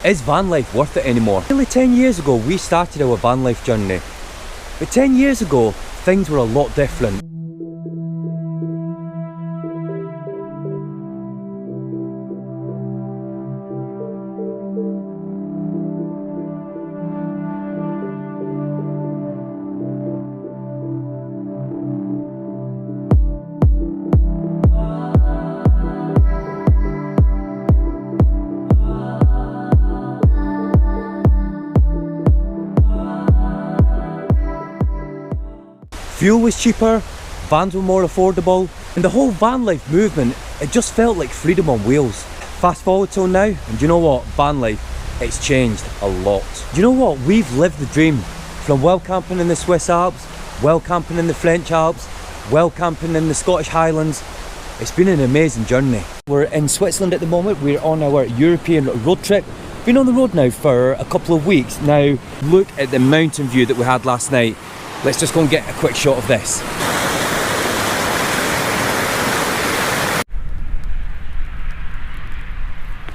Is van life worth it anymore? Nearly 10 years ago we started our van life journey, but 10 years ago things were a lot different. Fuel was cheaper, vans were more affordable, and the whole van life movement, it just felt like freedom on wheels. Fast forward till now, and do you know what? Van life, it's changed a lot. Do you know what? We've lived the dream. From well camping in the Swiss Alps, well camping in the French Alps, well camping in the Scottish Highlands. It's been an amazing journey. We're in Switzerland at the moment. We're on our European road trip. Been on the road now for a couple of weeks. Now, look at the mountain view that we had last night. Let's just go and get a quick shot of this.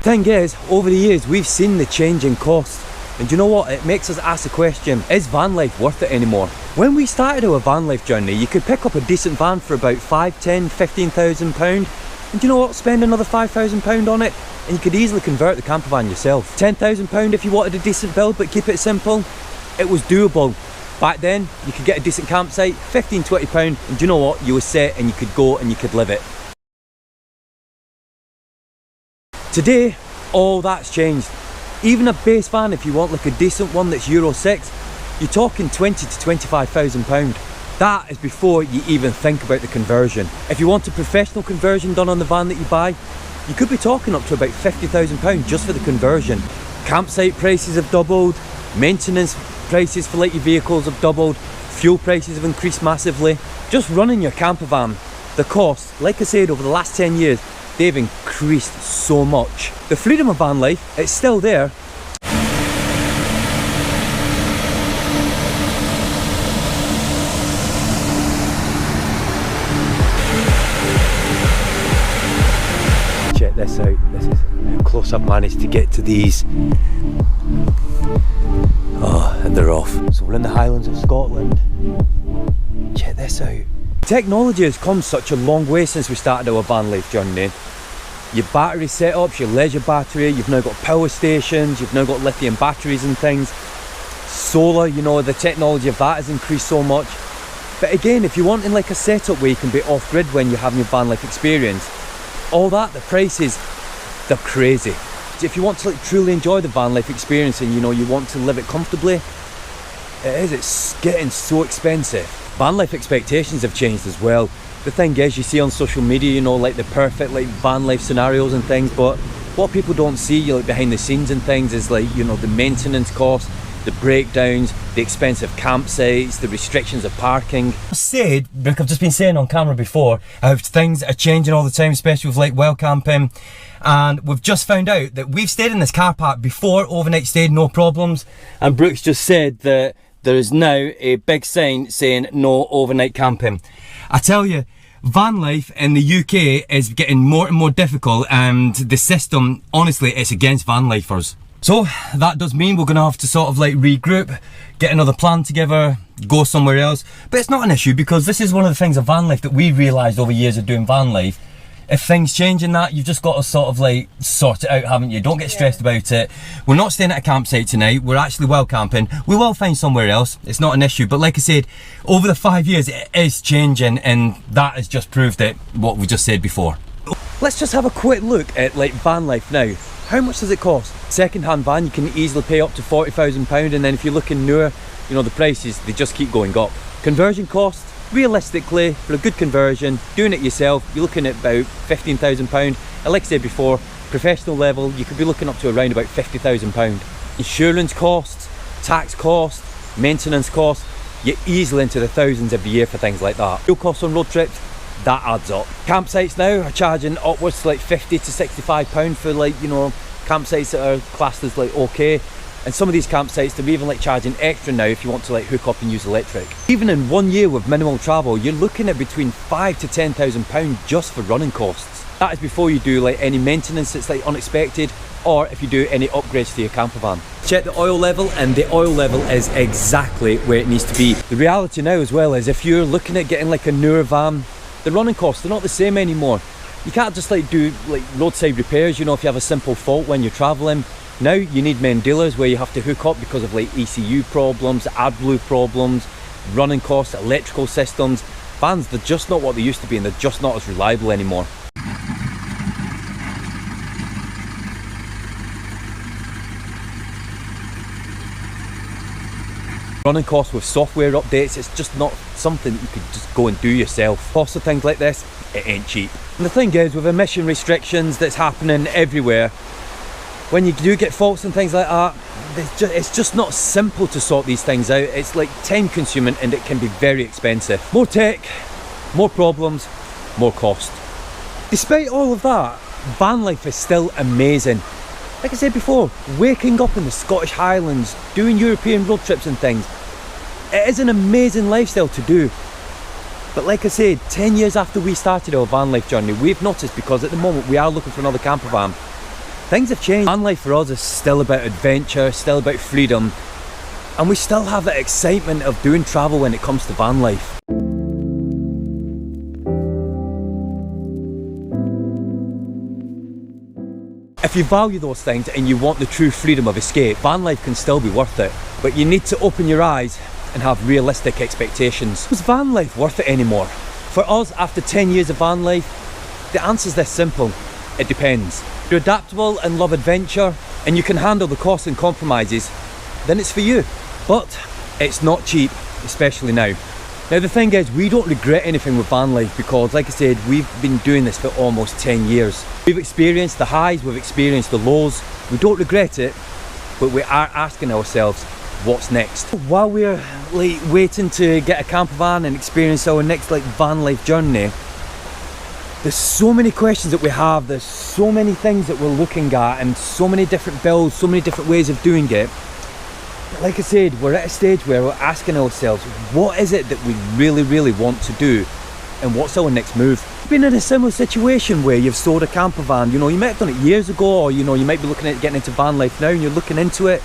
Thing is, over the years we've seen the change in cost, and do you know what? It makes us ask the question, is van life worth it anymore? When we started our van life journey, you could pick up a decent van for about £5, £10, £15,000, and do you know what? Spend another £5,000 on it and you could easily convert the campervan yourself. £10,000 if you wanted a decent build but keep it simple. It was doable. Back then, you could get a decent campsite, £15, £20, and do you know what? You were set and you could go and you could live it. Today, all that's changed. Even a base van, if you want like a decent one that's Euro 6, you're talking £20,000 to £25,000. That is before you even think about the conversion. If you want a professional conversion done on the van that you buy, you could be talking up to about £50,000 just for the conversion. Campsite prices have doubled, maintenance prices for like your vehicles have doubled, fuel prices have increased massively. Just running your camper van, the cost, like I said, over the last 10 years, they've increased so much. The freedom of van life, it's still there. Check this out, this is how close I've managed to get to these. Oh, and they're off. So we're in the Highlands of Scotland. Check this out. Technology has come such a long way since we started our van life journey. Your battery setups, your leisure battery, you've now got power stations, you've now got lithium batteries and things. Solar, you know, the technology of that has increased so much. But again, if you're wanting like a setup where you can be off-grid when you're having your van life experience, all that, the prices, they're crazy. If you want to like truly enjoy the van life experience and you know you want to live it comfortably, it's getting so expensive. Van life expectations have changed as well. The thing is, you see on social media, you know, like the perfect like van life scenarios and things, but what people don't see like behind the scenes and things is like, you know, the maintenance costs, the breakdowns, the expensive campsites, the restrictions of parking. Like I've just been saying on camera before, how things are changing all the time, especially with like well camping. And we've just found out that we've stayed in this car park before, overnight stayed, no problems. And Brooks just said that there is now a big sign saying no overnight camping. I tell you, van life in the UK is getting more and more difficult, and the system, honestly, it's against van lifers. So that does mean we're gonna have to sort of like regroup, get another plan together, go somewhere else. But it's not an issue, because this is one of the things of van life that we realised over years of doing van life. If things change in that, you've just got to sort of like sort it out, haven't you? Don't get stressed about it. We're not staying at a campsite tonight, we're actually well camping. We will find somewhere else, it's not an issue. But like I said, over the 5 years it is changing, and that has just proved it, what we just said before. Let's just have a quick look at like van life now. How much does it cost? Second-hand van, you can easily pay up to £40,000, and then if you're looking newer, you know, the prices, they just keep going up. Conversion cost, realistically, for a good conversion, doing it yourself, you're looking at about £15,000. And like I said before, professional level, you could be looking up to around about £50,000. Insurance costs, tax costs, maintenance costs, you're easily into the thousands every year for things like that. Fuel costs on road trips, that adds up. Campsites now are charging upwards to like £50 to £65 for like, you know, campsites that are classed as like okay. And some of these campsites, they're even like charging extra now if you want to like hook up and use electric. Even in 1 year with minimal travel, you're looking at between £5,000 to £10,000 just for running costs. That is before you do like any maintenance that's like unexpected, or if you do any upgrades to your camper van. Check the oil level, and the oil level is exactly where it needs to be. The reality now as well is if you're looking at getting like a newer van, the running costs are not the same anymore. You can't just like do like roadside repairs, you know, if you have a simple fault when you're traveling. Now you need main dealers where you have to hook up because of like ECU problems, AdBlue problems, running costs, electrical systems. Vans, they're just not what they used to be, and they're just not as reliable anymore. Running costs with software updates, it's just not something you could just go and do yourself. Cost of things like this, it ain't cheap. And the thing is, with emission restrictions that's happening everywhere, when you do get faults and things like that, it's just not simple to sort these things out. It's like time consuming, and it can be very expensive. More tech, more problems, more cost. Despite all of that, van life is still amazing. Like I said before, waking up in the Scottish Highlands, doing European road trips and things, it is an amazing lifestyle to do. But like I said, 10 years after we started our van life journey, we've noticed, because at the moment we are looking for another camper van, things have changed. Van life for us is still about adventure, still about freedom, and we still have that excitement of doing travel when it comes to van life. If you value those things and you want the true freedom of escape, van life can still be worth it. But you need to open your eyes and have realistic expectations. Is van life worth it anymore? For us, after 10 years of van life, the answer is this simple: it depends. If you're adaptable and love adventure, and you can handle the costs and compromises, then it's for you. But it's not cheap, especially now. Now the thing is, we don't regret anything with van life, because like I said, we've been doing this for almost 10 years. We've experienced the highs, we've experienced the lows. We don't regret it, but we are asking ourselves, what's next? While we're like waiting to get a camper van and experience our next like van life journey, there's so many questions that we have, there's so many things that we're looking at, and so many different builds, so many different ways of doing it. Like I said, we're at a stage where we're asking ourselves, what is it that we really want to do, and what's our next move? You've been in a similar situation where you've sold a camper van, you know, you might have done it years ago, or you know, you might be looking at getting into van life now and you're looking into it.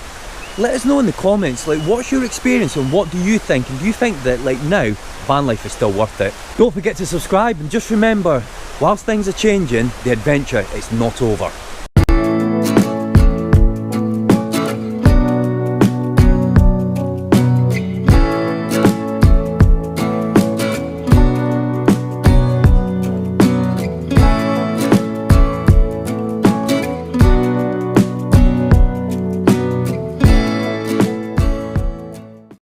Let us know in the comments, like, what's your experience and what do you think, and do you think that like now van life is still worth it? Don't forget to subscribe, and just remember, whilst things are changing, the adventure is not over.